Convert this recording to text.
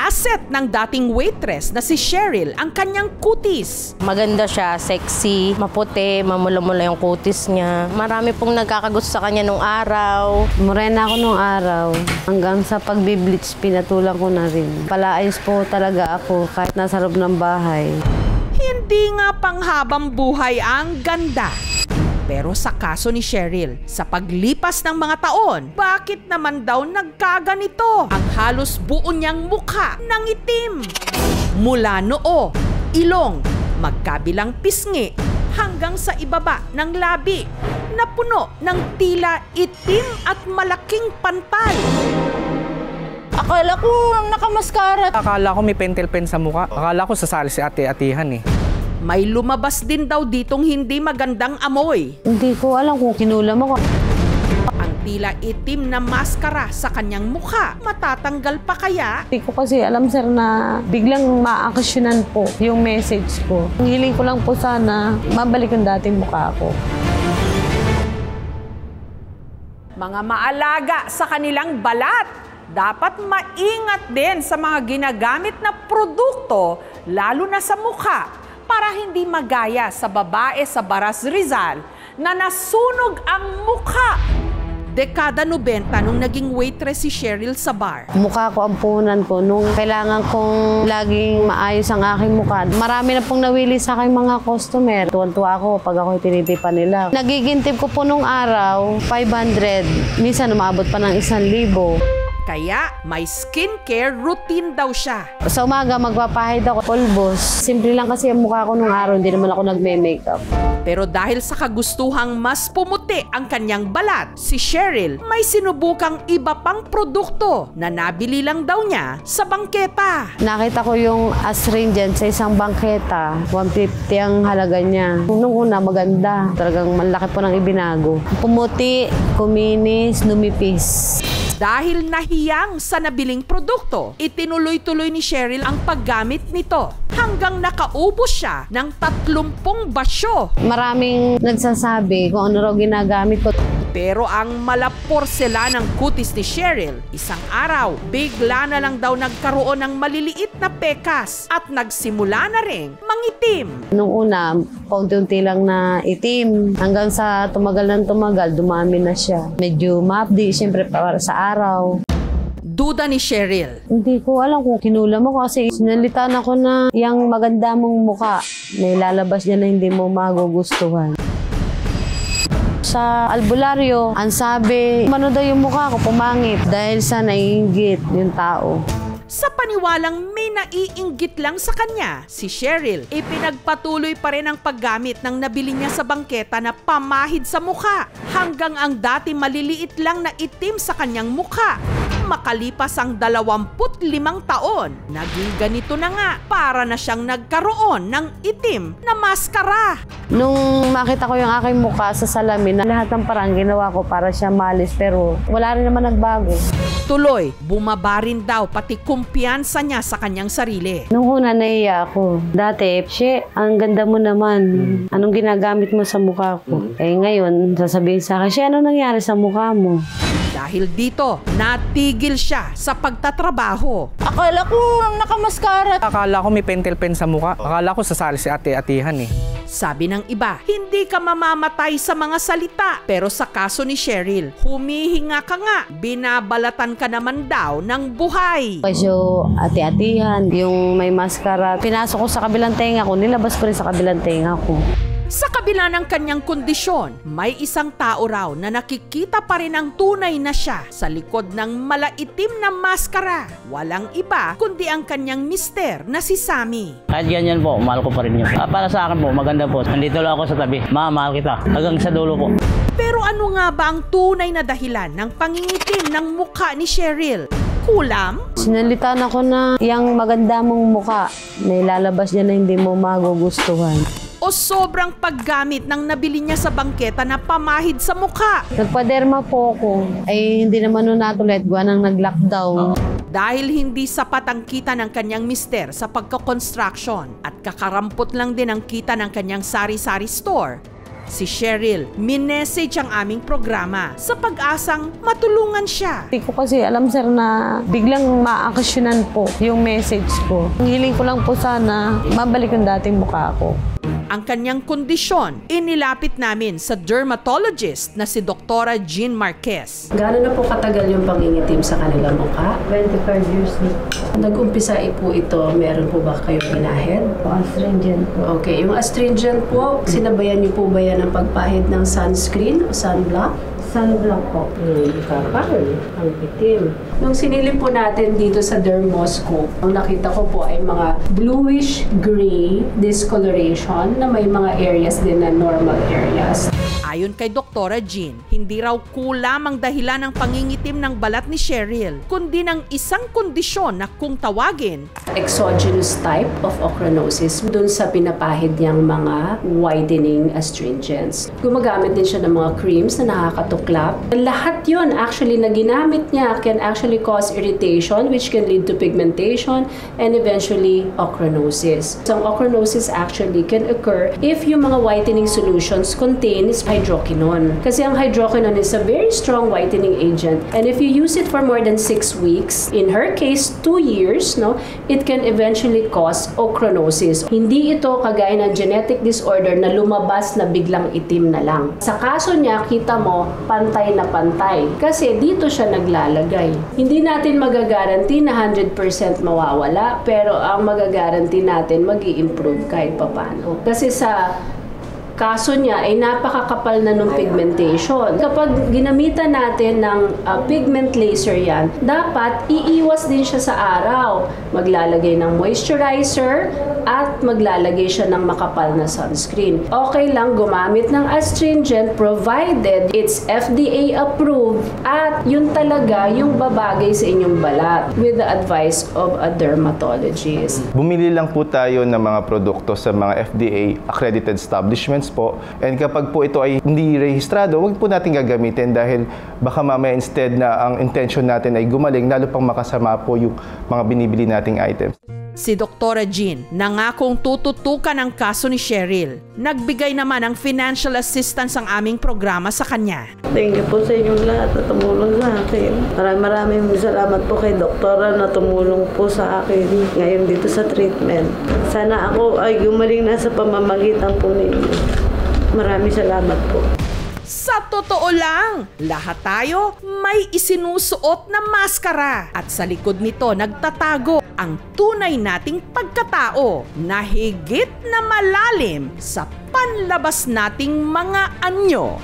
Inaset ng dating waitress na si Cheryl ang kanyang kutis. Maganda siya, sexy, maputi, mamula-mula yung kutis niya. Marami pong nagkakagusto sa kanya nung araw. Morena ako nung araw. Hanggang sa pagbi-bleach, pinatulang ko na rin. Palaayos po talaga ako kahit nasa loob ng bahay. Hindi nga panghabang buhay ang ganda. Pero sa kaso ni Cheryl, sa paglipas ng mga taon, bakit naman daw nagkaganito ang halos buo niyang mukha ng itim? Mula noo, ilong, magkabilang pisngi, hanggang sa ibaba ng labi, na puno ng tila itim at malaking pantay. Akala ko nakamaskara. Akala ko may pentel pen sa mukha. Akala ko sasali si ate-atihan eh. May lumabas din daw ditong hindi magandang amoy. Hindi ko alam kung kinulam ako. Ang tila itim na maskara sa kanyang mukha, matatanggal pa kaya? Hindi ko kasi alam, sir, na biglang ma-actionan po yung message ko. Ang hiling ko lang po sana mabalik yung dating mukha ko. Mga maalaga sa kanilang balat, dapat maingat din sa mga ginagamit na produkto, lalo na sa mukha, para hindi magaya sa babae sa Baras, Rizal na nasunog ang mukha. Dekada 90 nung naging waitress si Cheryl sa bar. Mukha ko ang puhunan ko nung kailangan kong laging maayos ang aking mukha. Marami na pong nawili sa aking mga customer. Tuwan-tuwa ako pag ako'y tinitipan nila. Nagiging tip ko po nung araw, 500. Minsan umabot pa ng 1,000. Kaya may skincare routine daw siya. Sa umaga, magpapahid ako pulbos. Simple lang kasi ang mukha ko nung araw, hindi naman ako nagme-makeup. Pero dahil sa kagustuhang mas pumuti ang kanyang balat, si Cheryl may sinubukang iba pang produkto na nabili lang daw niya sa bangketa. Nakita ko yung astringent sa isang bangketa. 150 ang halaga niya. Nung una, maganda. Talagang malaki po nang ibinago. Pumuti, kuminis, numipis. Dahil nahiyang sa nabiling produkto, itinuloy-tuloy ni Cheryl ang paggamit nito hanggang nakaubos siya ng 30 basyo. Maraming nagsasabi kung ano raw ginagamit ko. Pero ang malaporselanang kutis ni Cheryl, isang araw, bigla na lang daw nagkaroon ng maliliit na pekas at nagsimula na ring mangitim. Nung una, paunti-unti lang na itim. Hanggang sa tumagal ng tumagal, dumami na siya. Medyo mapdi, siyempre para sa araw. Duda ni Cheryl. Hindi ko alam kung kinulam ako kasi sinalitan ako na yung maganda mong muka. May lalabas niya na hindi mo magugustuhan. Sa albularyo, ang sabi, ano daw yung mukha ko, pumangit dahil sa naiinggit yung tao. Sa paniwalang may naiinggit lang sa kanya, si Cheryl ipinagpatuloy pa rin ang paggamit ng nabili niya sa bangketa na pamahid sa mukha hanggang ang dati maliliit lang na itim sa kanyang mukha. Makalipas ang 25 taon, naging ganito na nga para na siyang nagkaroon ng itim na maskara. Nung makita ko yung aking mukha sa salamin, lahat ng parang ginawa ko para siya malis pero wala rin naman nagbago. Tuloy, bumaba rin daw pati kumpiyansa niya sa kanyang sarili. Nung una naiya ako. Dati, ang ganda mo naman. Anong ginagamit mo sa mukha ko? Eh ngayon, sasabihin sa akin, anong nangyari sa mukha mo? Dahil dito, natigil siya sa pagtatrabaho. Akala ko nakamaskara. Akala ko may pentel pen sa mukha. Akala ko sasali si ate-atihan eh. Sabi ng iba, hindi ka mamamatay sa mga salita. Pero sa kaso ni Cheryl, humihinga ka nga. Binabalatan ka naman daw ng buhay. Kasi ate-atihan, yung may maskara, pinasok ko sa kabilang tenga ko, nilabas ko rin sa kabilang tenga ko. Sa kabila ng kanyang kondisyon, may isang tao raw na nakikita pa rin ang tunay na siya sa likod ng malaitim na maskara. Walang iba kundi ang kanyang mister na si Sammy. Kahit ganyan po, mahal ko pa rin yun. Para sa akin po, maganda po. Nandito lang ako sa tabi. Mahal kita. Hanggang sa dulo po. Pero ano nga ba ang tunay na dahilan ng pangingitim ng mukha ni Cheryl? Kulam? Sinalitan ako na yung maganda mong mukha. May lalabas niya na hindi mo magugustuhan. O sobrang paggamit ng nabili niya sa bangketa na pamahid sa mukha? Nagpaderma po ako. Ay hindi naman nun natuloy gawa nang nag-lockdown. Dahil hindi sapat ang kita ng kanyang mister sa pagkakonstruction at kakarampot lang din ang kita ng kanyang sari-sari store, Si Cheryl, minessage ang aming programa sa pag-asang matulungan siya. Hindi ko kasi alam sir na biglang ma-actionan po yung message ko. Ang hiling ko lang po sana mabalik yung dating mukha ko. Ang kanyang kondisyon, inilapit namin sa dermatologist na si Dr. Jean Marquez. Gaano na po katagal yung pangingitim sa kanilang mukha? 25 years na. Nag-umpisa po ito, meron po ba kayong pinahid? Astringent po. Okay, yung astringent po, sinabayan niyo po ba yan ng pagpahid ng sunscreen o sunblock? Sunblock po. Kapal, ang itim. Nung sinilip po natin dito sa dermoscope, ang nakita ko po ay mga bluish-gray discoloration na may mga areas din na normal areas. Ayon kay Dr. Jean, hindi raw kulam ang dahilan ng pangingitim ng balat ni Cheryl, kundi ng isang kondisyon na kung tawagin, Exogenous type of ochronosis dun sa pinapahid niyang mga whitening astringents. Gumagamit din siya ng mga creams na nakakatuklap. Lahat yun actually na ginamit niya can actually cause irritation which can lead to pigmentation and eventually ochronosis. So, ang ochronosis actually can occur if yung mga whitening solutions contains hydroquinone. Kasi ang hydroquinone is a very strong whitening agent, and if you use it for more than 6 weeks, in her case 2 years, no, it can eventually cause ochronosis. Hindi ito kagaya ng genetic disorder na lumabas na biglang itim na lang. Sa kaso niya, kita mo, pantay na pantay. Kasi dito siya naglalagay. Hindi natin magagaranti na 100% mawawala, pero ang magagaranti natin mag-i-improve kahit papano. Kasi sa kaso niya ay napakakapal na ng pigmentation. Kapag ginamitan natin ng pigment laser yan, dapat iiwas din siya sa araw. Maglalagay ng moisturizer at maglalagay siya ng makapal na sunscreen. Okay lang gumamit ng astringent provided it's FDA approved at yun talaga yung babagay sa inyong balat with the advice of a dermatologist. Bumili lang po tayo ng mga produkto sa mga FDA accredited establishments po. And kapag po ito ay hindi rehistrado, huwag po natin gagamitin dahil baka mamaya instead na ang intention natin ay gumaling, lalo pang makasama po yung mga binibili nating items. Si Dr. Jean nangakong tututukan ang kaso ni Cheryl. Nagbigay naman ng financial assistance ang aming programa sa kanya. Thank you po sa inyong lahat na tumulong sa akin. Maraming salamat po kay doktora na tumulong po sa akin ngayon dito sa treatment. Sana ako ay gumaling na sa pamamagitan po ninyo. Maraming salamat po. Sa totoo lang, lahat tayo may isinusuot na maskara at sa likod nito nagtatago ang tunay nating pagkatao na higit na malalim sa panlabas nating mga anyo.